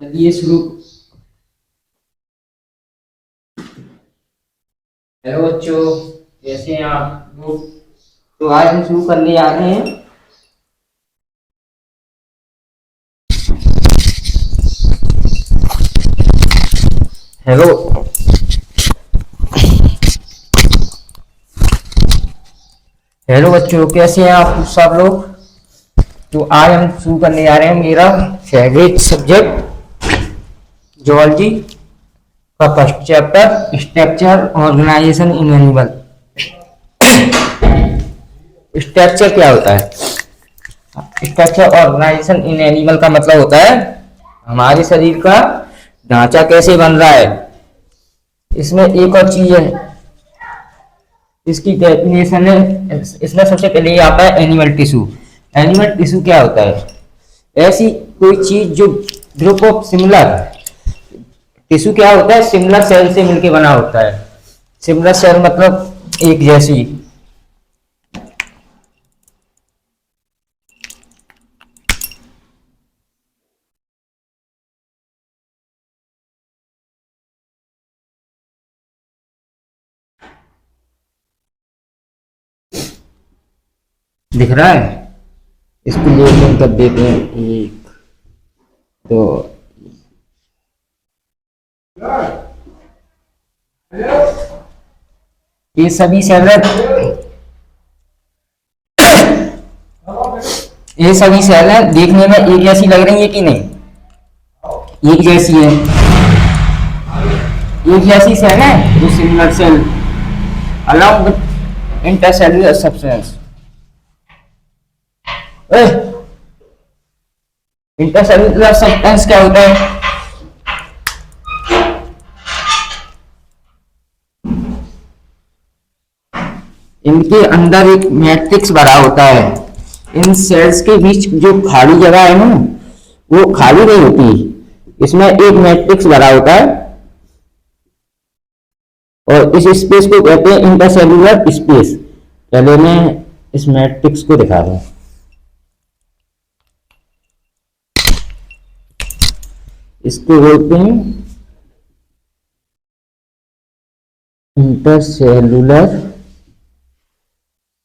चलिए शुरू। हेलो बच्चों, कैसे हैं आप लोग? तो आज हम शुरू करने जा रहे हैं। हेलो हेलो बच्चों, कैसे हैं आप सब लोग? तो आज हम शुरू करने जा रहे हैं मेरा फेवरेट सब्जेक्ट जूलॉजी का first chapter, structure organisation in animal. Structure क्या होता है? स्ट्रक्चर ऑर्गेनाइजेशन इन एनिमल का मतलब होता है हमारे शरीर का ढांचा कैसे बन रहा है। इसमें एक और चीज है, इसकी डेफिनेशन है। इसमें सबसे पहले ये आता है एनिमल टिश्यू। एनिमल टिश्यू क्या होता है? ऐसी कोई चीज जो ग्रुप ऑफ सिमिलर टिश्यू क्या होता है? सिमिलर सेल से मिलकर बना होता है। सिमिलर सेल मतलब एक जैसी। दिख रहा है? इसको लेबलिंग कर देते हैं। एक तो ये सभी सेल ये सभी सेल है, देखने में एक जैसी लग रही है कि नहीं? एक जैसी है। एक जैसी सेल है जो similar cell along with intercellular substance। Intercellular substance क्या होता है? इनके अंदर एक मैट्रिक्स भरा होता है। इन सेल्स के बीच जो खाली जगह है ना, वो खाली नहीं होती, इसमें एक मैट्रिक्स भरा होता है और इस स्पेस को कहते हैं इंटरसेल्युलर स्पेस। पहले मैं इस मैट्रिक्स को दिखा दूं। इसको बोलते हैं इंटरसेल्युलर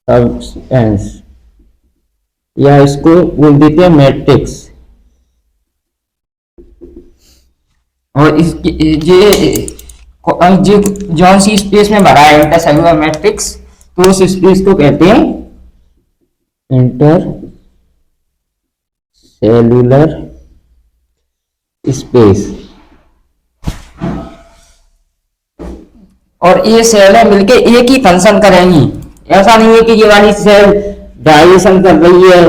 सब्सटेंस, या इसको बोल देते हैं मैट्रिक्स। और इसकी ये जौन सी स्पेस में भरा है इंटरसेल्युलर मैट्रिक्स, तो उस स्पेस को कहते हैं इंटरसेल्युलर स्पेस। और ये सेलें मिलके एक ही फंक्शन करेंगी। ऐसा नहीं है कि ये वाली सेल डाइजेशन कर रही है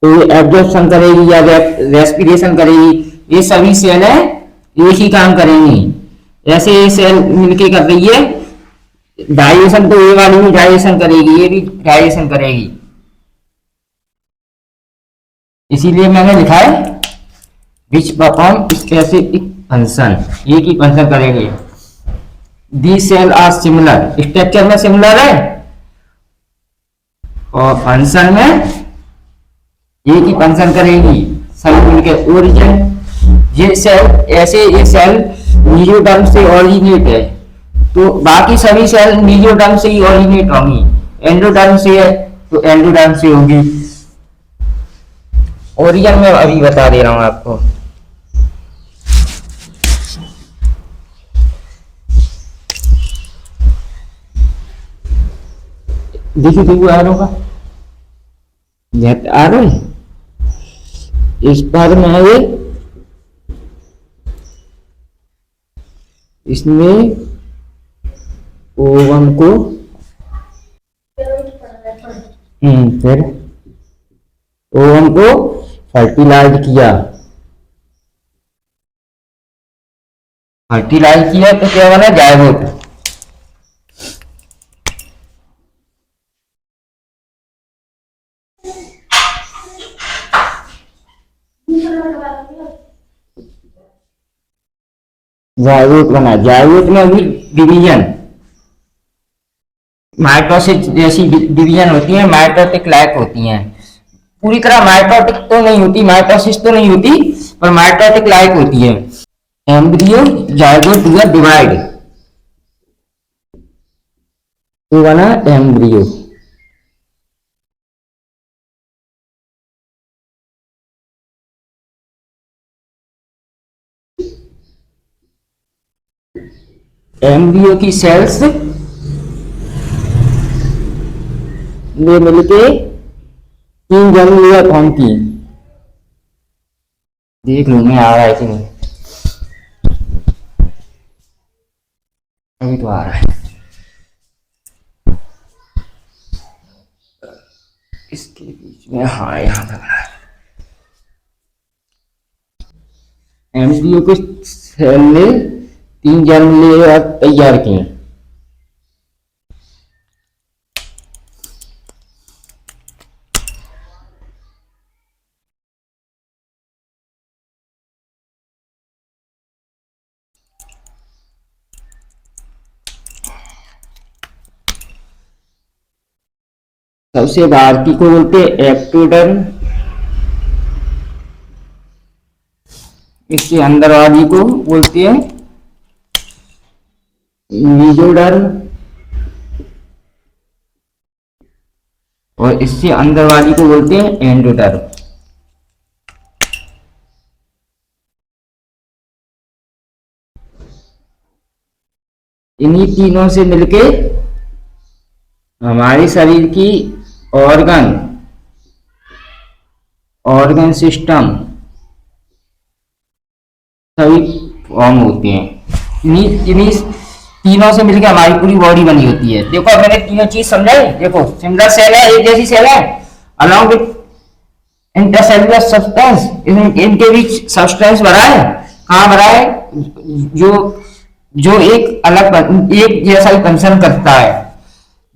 तो ये एब्जॉर्प्शन करेगी या रेस्पिरेशन करेगी। ये सभी सेलें एक ही काम करेंगी। ऐसे ये सेल मिलके कर रही है डाइजेशन, तो ये वाली भी डाइजेशन करेगी, ये भी डाइजेशन करेगी। इसीलिए मैंने लिखा है विच परफॉर्म स्पेसिफिक फंक्शन, एक ही फंक्शन करेंगे। दी सेल आर सिमिलर, स्ट्रक्चर में सिमिलर है और फंक्शन में एक ही फंक्शन करेगी सभी मिलकर। ओरिजिन, ये सेल ऐसे, ये सेल मीजोडर्म से ओरिजिनेट है, तो बाकी सभी सेल मीजोडर्म से ही ओरिजिनेट होंगी। एंडोडर्म से है तो एंडोडर्म से होगी। ओरिजिन में अभी बता दे रहा हूं आपको। देखिए देखो आ रहा होगा, आ रहा है। इस बार में है इसमें ओवन को फिर ओवन को फर्टिलाइज किया। फर्टिलाइज किया तो क्या बना? जायगोट। जायगोट बना। जायगोट में भी डिवीजन, माइटोसिस जैसी डिवीजन होती है, माइटोटिक लाइक होती हैं। पूरी तरह माइटोटिक तो नहीं होती, माइटोसिस तो नहीं होती, पर माइटोटिक लाइक होती है। एम्ब्रियो जाइगोट हुआ डिवाइड तो बना एम्ब्रियो। एम्ब्रियो की सेल्स में मिलके तीन जन्म लिया कौन की, देख लो मैं आ रहा है कि नहीं, अभी तो आ रहा है। इसके बीच में हाँ यहाँ लग रहा है। एम्ब्रियो के सेल ने तीन जन्म लिए तैयार किए। सबसे बाहर की को बोलते हैं एक्टोडर्म, इसके अंदर वाली को बोलते हैं मेसोडर्म, और इससे अंदर वाली को बोलते हैं एंडोडर्म। इन्हीं तीनों से मिलके हमारे शरीर की ऑर्गन सिस्टम सभी फॉर्म होते हैं। इन्हीं तीनों से मिलकर हमारी पूरी बॉडी बनी होती है। देखो मैंने तीनों चीज समझाई, देखो सिमिलर सेल है, एक जैसी सेल है, अलॉन्ग विथ इंटरसेलुलर सब्सटेंस, इनके बीच सब्सटेंस भरा है। कहाँ भरा है? जो एक अलग एक जैसा ही फंक्शन करता है।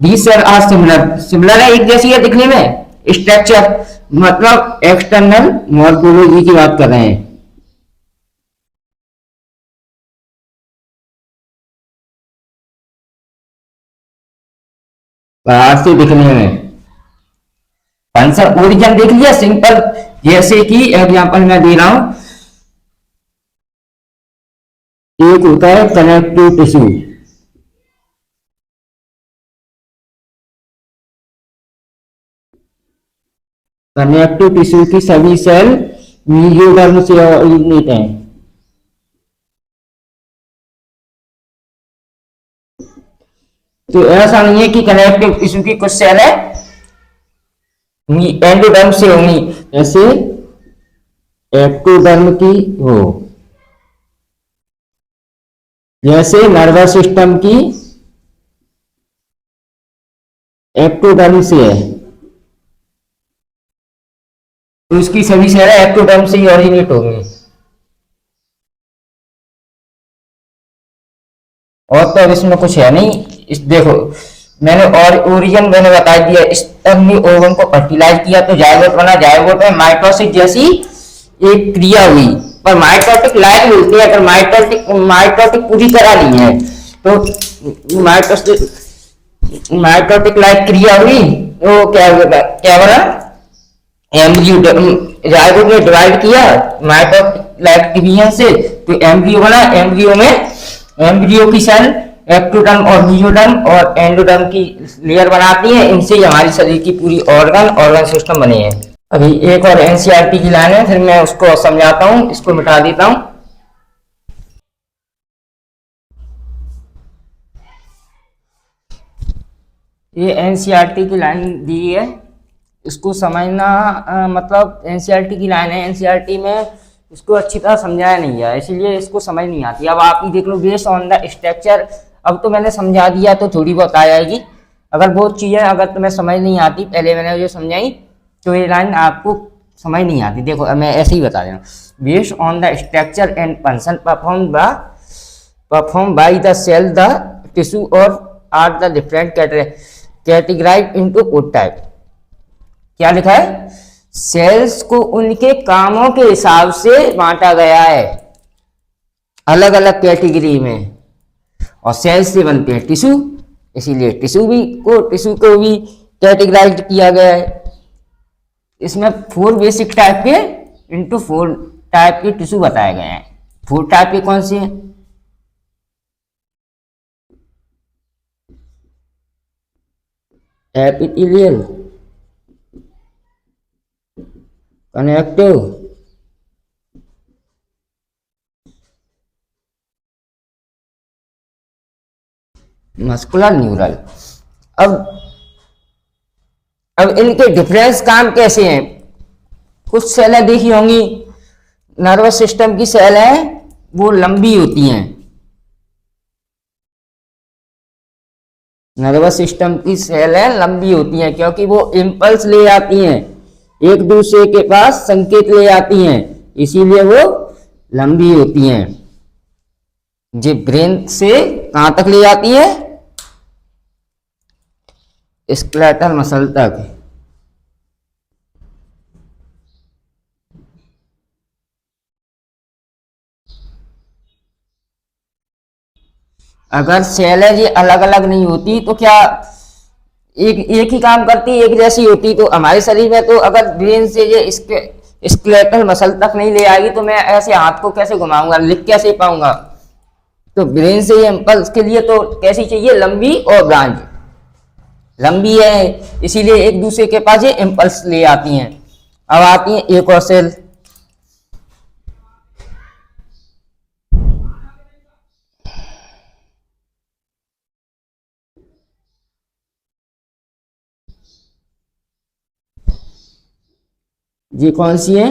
These cell are similar, similar है, एक जैसी है दिखने में। स्ट्रक्चर मतलब एक्सटर्नल मॉर्फोलॉजी की बात कर रहे हैं। बाहर से दिखने में फंक्शन ओरिजिन देख लिया सिंपल, जैसे कि एग्जांपल मैं दे रहा हूं, एक होता है कनेक्टिव टिश्यू, कनेक्टिव टिश्यू की सभी सेल मेसोडर्म से ओरिजिनेट हैं। तो ऐसा नहीं है कि कनेक्टिव टिश्यू की कुछ सेल है एंडोडर्म से होंगी, ऐसे एक्टोडर्म की हो, जैसे नर्वस सिस्टम की एक्टोडर्म से है, तो उसकी सभी सेल एक्टोडर्म से ही ओरिजिनेट होंगी। और तो अब इसमें कुछ है नहीं। इस देखो मैंने और ओरिजिन मैंने बता दिया, इस ने ओवम को फर्टिलाइज किया तो जायगोट बना, जायगोट में माइटोसिस जैसी एक क्रिया हुई, पर माइटोटिक लाइक मिलती है। अगर माइटोटिक पूरी तरह नहीं है तो माइटोटिक लाइक क्रिया हुई तो क्या बना, एम्ब्रियो, जायगोट ने डिवाइड किया माइटोटिक लाइक डिवीजन से तो एम्ब्रियो बना। एम्ब्रियो की सेल एक्टोडर्म और मेसोडर्म और एंडोडर्म की लेयर बनाती है। इनसे ही हमारी शरीर की पूरी ऑर्गन सिस्टम बने हैं। अभी एक और एनसीईआरटी की लाइन है, फिर मैं उसको समझाता हूँ, इसको मिटा देता हूँ। ये एनसीईआरटी की लाइन दी है, इसको समझना मतलब एनसीईआरटी की लाइन है, एनसीईआरटी में इसको अच्छी तरह समझाया नहीं है, इसलिए इसको समझ नहीं आती। अब आप ही देख लो, बेस्ड ऑन द स्ट्रक्चर, अब तो मैंने समझा दिया तो थोड़ी बहुत आ जाएगी। अगर बहुत चीजें अगर तुम्हें समझ नहीं आती, पहले मैंने जो समझाई, तो ये लाइन आपको समझ नहीं आती। देखो मैं ऐसे ही बता रहा हूँ, based on the structure and function perform by the cell the tissue और are the different categorised into food type. क्या लिखा है? सेल्स को उनके कामों के हिसाब से बांटा गया है अलग अलग कैटेगरी में, और सेल्स से बनते हैं टिश्यू, इसीलिए टिश्यू को भी कैटेगराइज किया गया है। इसमें 4 बेसिक टाइप के इंटू 4 टाइप के टिश्यू बताए गए हैं। 4 टाइप के कौन से हैं? Epithelial, connective, muscular, neural. अब इनके डिफरेंस काम कैसे हैं? कुछ सेलें देखी होंगी, नर्वस सिस्टम की सेलें वो लंबी होती हैं, नर्वस सिस्टम की सेलें लंबी होती हैं क्योंकि वो इम्पल्स ले आती हैं, एक दूसरे के पास संकेत ले आती हैं, इसीलिए वो लंबी होती हैं। ये ब्रेन से कहां तक ले जाती है? स्केलेटल मसल तक। अगर सेलें ये अलग अलग नहीं होती तो क्या एक ही काम करती, एक जैसी होती, तो हमारे शरीर में तो अगर ब्रेन से ये स्केलेटल मसल तक नहीं ले आएगी तो मैं ऐसे हाथ को कैसे घुमाऊंगा, लिख कैसे पाऊंगा? तो ब्रेन से ये इम्पल्स के लिए तो कैसी चाहिए? लंबी और ब्रांच। लंबी है इसीलिए एक दूसरे के पास ये इम्पल्स ले आती हैं। अब आती है एक और सेल, ये कौन सी है?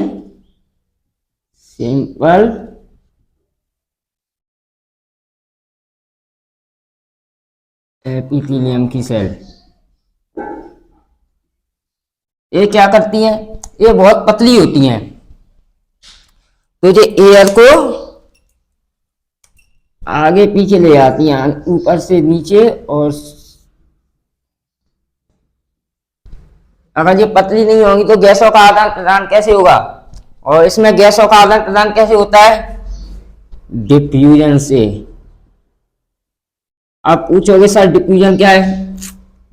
सिंपल एपिथेलियम की सेल। ये क्या करती हैं? ये बहुत पतली होती हैं, तो ये एयर को आगे पीछे ले आती हैं, ऊपर से नीचे। और अगर ये पतली नहीं होगी तो गैसों का आदान प्रदान कैसे होगा? और इसमें गैसों का आदान प्रदान कैसे होता है? डिफ्यूजन से। आप पूछोगे सर डिफ्यूजन क्या है?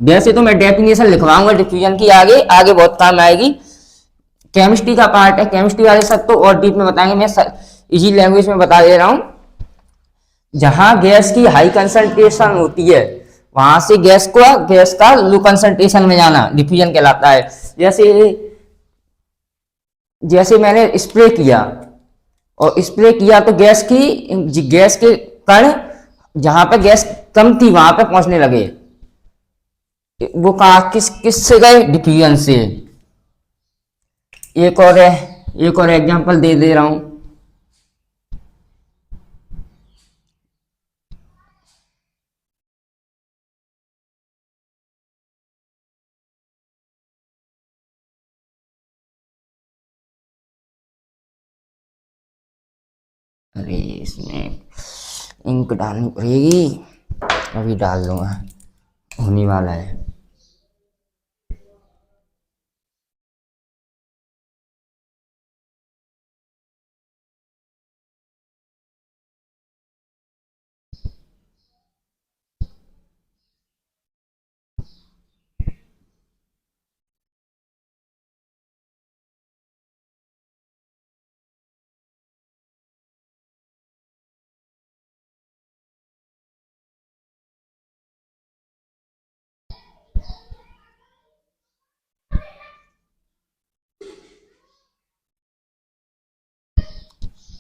वैसे तो मैं डेफिनेशन लिखवाऊंगा डिफ्यूजन की, आगे आगे बहुत काम आएगी। केमिस्ट्री का पार्ट है, केमिस्ट्री वाले सब तो और डीप में बताएंगे, मैं इजी लैंग्वेज में बता दे रहा हूं। जहां गैस की हाई कंसंट्रेशन होती है वहां से गैस का लो कंसंट्रेशन में जाना डिफ्यूजन कहलाता है। जैसे मैंने स्प्रे किया तो गैस के कण जहां पे गैस कम थी वहां पे पहुंचने लगे, वो कहा किस से गए? डिफ्यूजन से। एक और एग्जांपल दे रहा हूं। अरे इसमें इंक डालनी पड़ेगी, अभी डाल दूंगा, होने वाला है।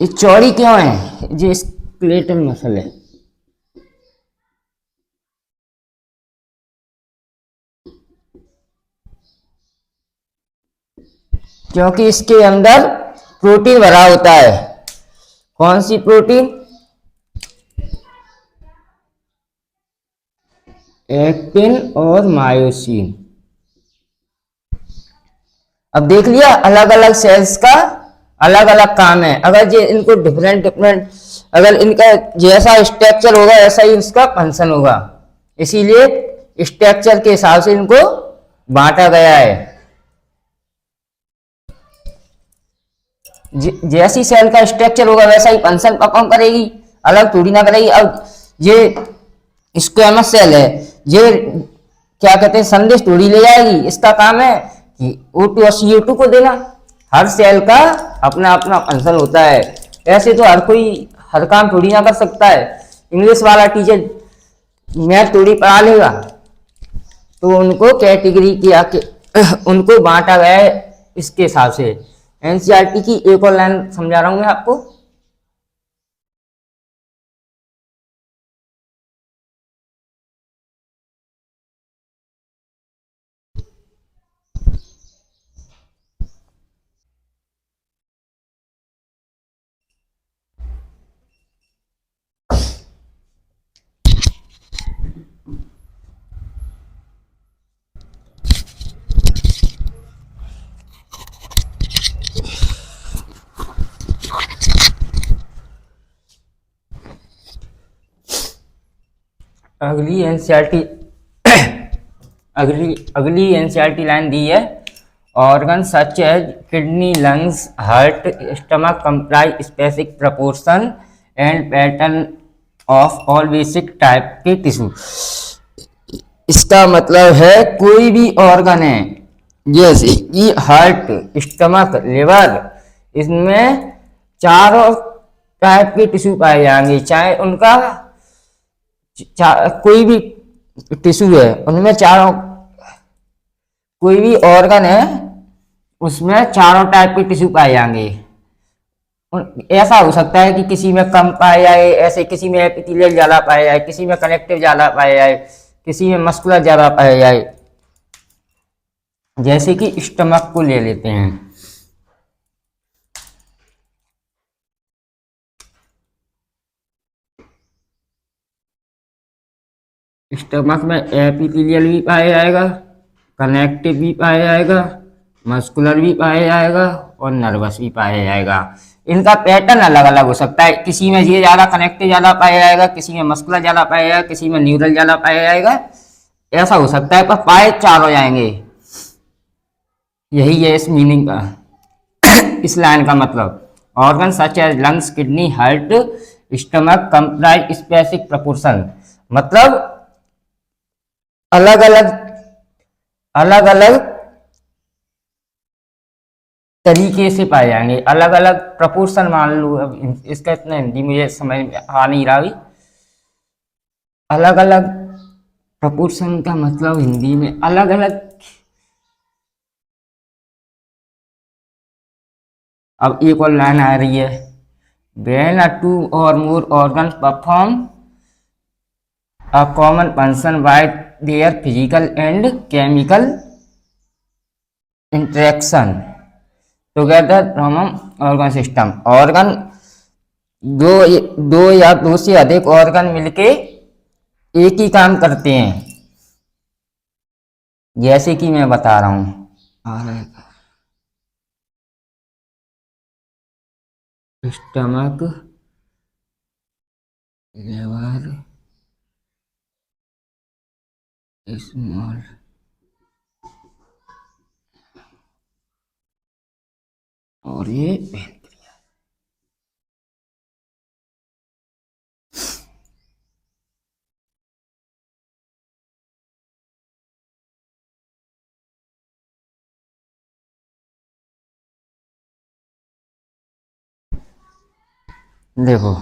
ये चौड़ी क्यों है? ये स्केलेटल मसल है। क्योंकि इसके अंदर प्रोटीन भरा होता है। कौन सी प्रोटीन? एक्टिन और मायोसिन। अब देख लिया अलग अलग सेल्स का अलग अलग काम है। अगर ये इनको डिफरेंट अगर इनका जैसा स्ट्रक्चर होगा ऐसा ही इसका फंक्शन होगा, इसीलिए स्ट्रक्चर के हिसाब से इनको बांटा गया है। जैसी सेल का स्ट्रक्चर होगा वैसा ही फंक्शन परफॉर्म करेगी, अलग थोड़ी ना करेगी। अब ये स्क्वेमस सेल है, ये क्या कहते हैं संदेश थोड़ी ले जाएगी, इसका काम है O2 और CO2 को देना। हर सेल का अपना अपना फंक्शन होता है। ऐसे तो हर कोई हर काम थोड़ी ना कर सकता है। इंग्लिश वाला टीचर मैथ थोड़ी पढ़ा लेगा। तो उनको कैटेगरी किया के उनको बांटा गया है इसके हिसाब से। एनसीईआरटी की एक और लाइन समझा रहा हूं मैं आपको। अगली एनसीईआरटी अगली एनसीईआरटी लाइन दी है। Organ such as kidney, lungs, heart, stomach comprise specific proportion and pattern of all basic type के टिश्यू। इसका मतलब है कोई भी ऑर्गन है जैसे कि हार्ट, स्टमक, लिवर, इसमें चारों टाइप के टिश्यू पाए जाएंगे। चाहे उनका कोई भी टिश्यू है उनमें चारों, कोई भी ऑर्गन है उसमें चारों टाइप के टिश्यू पाए जाएंगे। ऐसा हो सकता है कि किसी में कम पाया जाए, ऐसे किसी में एपिथेलियल ज्यादा पाया जाए, किसी में कनेक्टिव ज्यादा पाया जाए, किसी में मस्कुलर ज्यादा पाया जाए। जैसे कि स्टमक को ले लेते हैं। स्टमक में एपिथेलियल भी पाया जाएगा, कनेक्टिव भी पाया जाएगा, मस्कुलर भी पाया जाएगा और नर्वस भी पाया जाएगा। इनका पैटर्न अलग अलग हो सकता है। किसी में ये ज्यादा कनेक्टिव ज्यादा पाया जाएगा, किसी में मस्कुलर ज्यादा पाया जाएगा, किसी में न्यूरल ज्यादा पाया जाएगा। ऐसा हो सकता है, पर पाए चार हो जाएंगे। यही है इस मीनिंग का इस लाइन का मतलब। Organ such as lungs, kidney, heart, stomach comprise specific proportion, मतलब अलग अलग तरीके से पाए जाएंगे, अलग अलग प्रपोर्शन मान लो। अब इसका इतना हिंदी मुझे समझ में आ नहीं रहा। अलग अलग प्रपोर्शन का मतलब हिंदी में अलग अलग। अब एक और लाइन आ रही है। When a two or more organ perform a common function by their physical and chemical interaction together from organ system. Organ दो या दो से अधिक ऑर्गन मिलके एक ही काम करते हैं। जैसे कि मैं बता रहा हूं, स्टमक, लिवर, स्मॉल और ये देखो,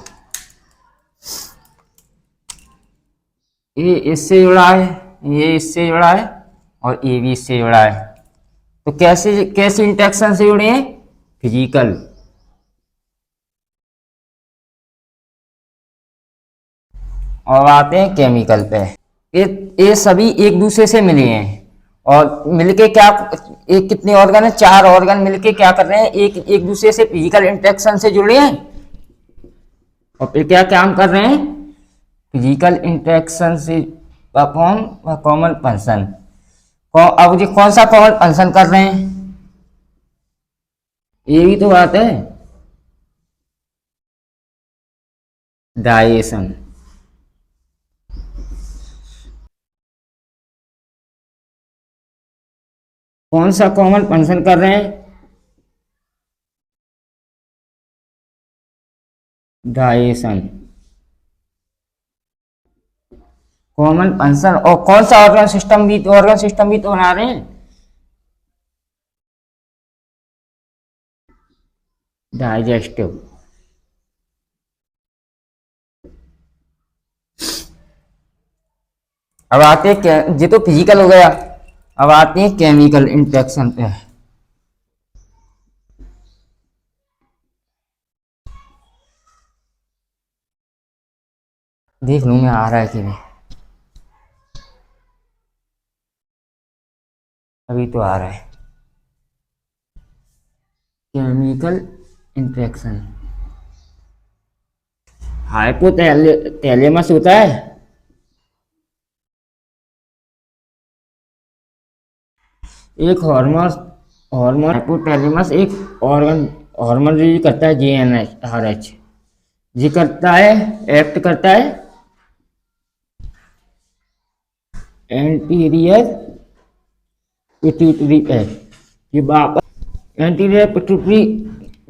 ये इससे जुड़ा है, ये इससे जुड़ा है और ये भी इससे जुड़ा है। तो कैसे कैसे इंटरेक्शन से जुड़े हैं? फिजिकल। और आते हैं केमिकल पे। ये सभी एक दूसरे से मिले हैं और मिलके क्या, एक कितने ऑर्गन है? चार ऑर्गन मिलके क्या कर रहे हैं? एक दूसरे से फिजिकल इंटरेक्शन से जुड़े हैं और फिर क्या काम कर रहे हैं? फिजिकल इंटरेक्शन से परफॉर्म कॉमन फंक्शन। अब ये कौन सा कॉमन फंक्शन कर रहे हैं? ये भी तो बात है, डाइजेशन। कौन सा कॉमन फंक्शन कर रहे हैं? Digestion common function. और कौन सा ऑर्गन सिस्टम भी तो बना रहे हैं। डाइजेस्टिव। अब आते हैं ये तो फिजिकल हो गया, अब आते हैं केमिकल इंटरेक्शन पे। देख लूँ मैं आ रहा है कि नहीं, अभी तो आ रहा है। केमिकल इंटरेक्शन, हाइपोथैलेमस होता है, एक हार्मोन हार्मोन हाइपोथैलेमस एक ऑर्गन हार्मोन रिलीज करता है, GnRH। जी करता है, एक्ट करता है एंटीरियर पिट्यूटरी पे। ये वापस एंटीरियर पिट्यूटरी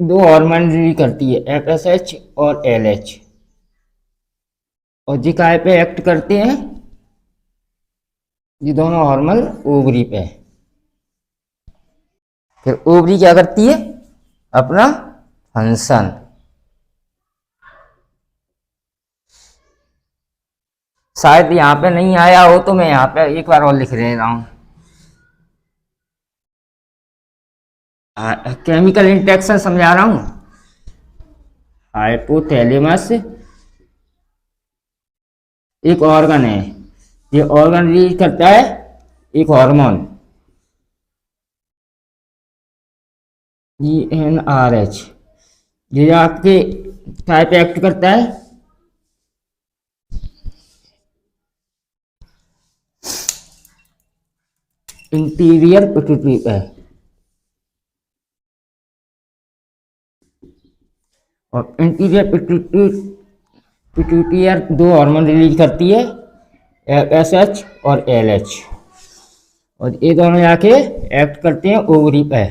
दो हार्मोन रिलीज करती है, FSH और LH, और जी काय पे एक्ट करते हैं, ये दोनों हार्मोन ओवरी पे। फिर ओवरी क्या करती है, अपना फंक्शन। शायद यहाँ पे नहीं आया हो तो मैं यहाँ पे एक बार और लिख दे रहा हूँ। केमिकल इंटरेक्शन समझा रहा हूँ। हाइपोथैलेमस एक ऑर्गन है, ये ऑर्गन रिलीज करता है एक हार्मोन GnRH, ये आपके टाइप एक्ट करता है इंटीरियर पिट्यूटरी पे, और इंटीरियर पिट्यूटरी दो हार्मोन रिलीज करती है, FSH और LH, और ये दोनों जाके एक्ट करते हैं ओवरी पे,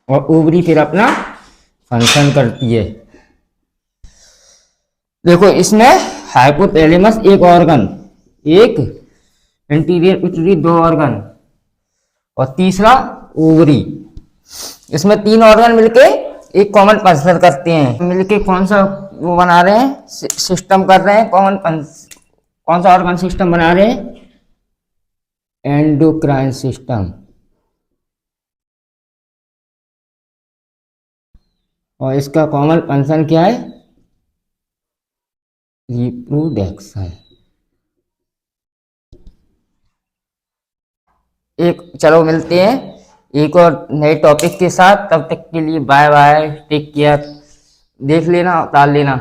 और ओवरी फिर अपना फंक्शन करती है। देखो इसमें हाइपोथैलेमस एक ऑर्गन, एक इंटीरियर पिट्यूटरी दो ऑर्गन, और तीसरा ओवरी। इसमें तीन ऑर्गन मिलके एक कॉमन फंक्शन करते हैं, मिलके कौन सा वो बना रहे हैं, सिस्टम कर रहे हैं, कौन सा ऑर्गन सिस्टम बना रहे हैं, एंडोक्राइन सिस्टम। और इसका कॉमन फंक्शन क्या है, रिप्रोडक्शन। एक चलो मिलते हैं एक और नए टॉपिक के साथ, तब तक के लिए बाय बाय, टेक केयर। देख लेना, उतार लेना।